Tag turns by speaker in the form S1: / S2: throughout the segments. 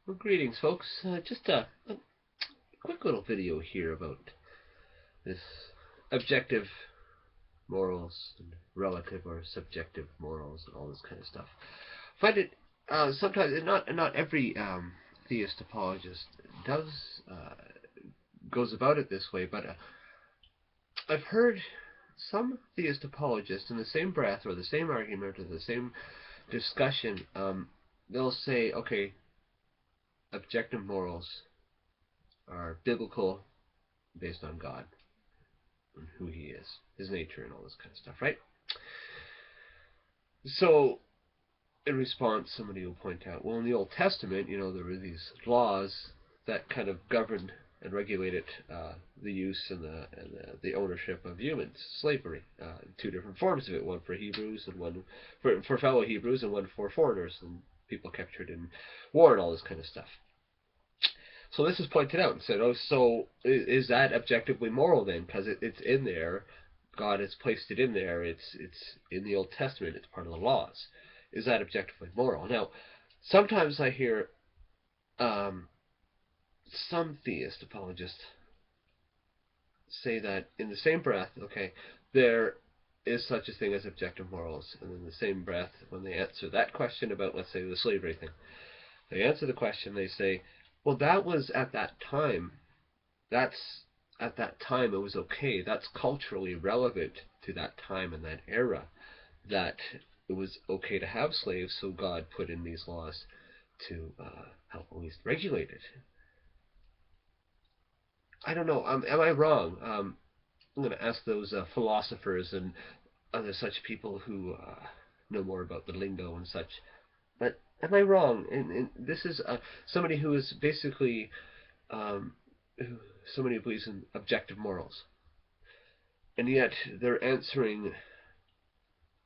S1: Well, greetings, folks. Just a quick little video here about this objective morals and relative or subjective morals and all this kind of stuff. I find it sometimes not every theist apologist does goes about it this way, but I've heard some theist apologists in the same breath or the same argument or the same discussion, they'll say, okay, objective morals are biblical based on God and who He is, His nature, and all this kind of stuff, right? So, in response, somebody will point out, well, in the Old Testament, there were these laws that kind of governed and regulated the use and the ownership of humans, slavery, two different forms of it, one for Hebrews and one for fellow Hebrews and one for foreigners and people captured in war and all this kind of stuff. So this is pointed out and said, oh, so is that objectively moral then? Because it's in there. God has placed it in there. It's in the Old Testament. It's part of the laws. Is that objectively moral? Now, sometimes I hear some theist apologists say that in the same breath, okay, there is such a thing as objective morals, and in the same breath, when they answer that question about, let's say, the slavery thing, they answer the question, they say, well, that was at that time. That's at that time it was okay. That's culturally relevant to that time and that era. That it was okay to have slaves, so God put in these laws to help at least regulate it. I don't know. Am I wrong? I'm going to ask those philosophers and other such people who know more about the lingo and such. But am I wrong? And this is somebody who is basically um, somebody who believes in objective morals, and yet they're answering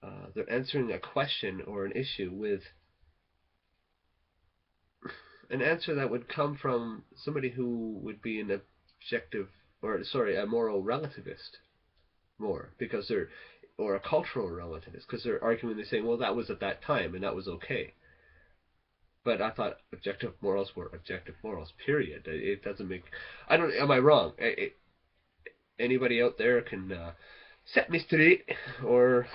S1: a question or an issue with an answer that would come from somebody who would be an objective or sorry a moral relativist more because they're or a cultural relativist because they're arguing they're saying well that was at that time and that was okay. But I thought objective morals were objective morals. Period. It doesn't make. I don't. Am I wrong? Anybody out there can set me straight, or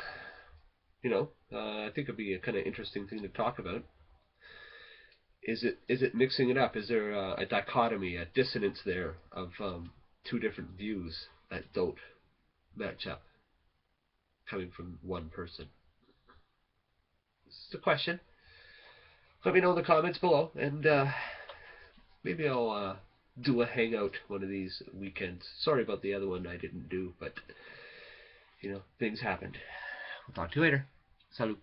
S1: I think it'd be a kind of interesting thing to talk about. Is it mixing it up? Is there a dichotomy, a dissonance there of two different views that don't match up, coming from one person? It's a question. Let me know in the comments below, and maybe I'll do a hangout one of these weekends. Sorry about the other one I didn't do, but things happened. We'll talk to you later. Salut.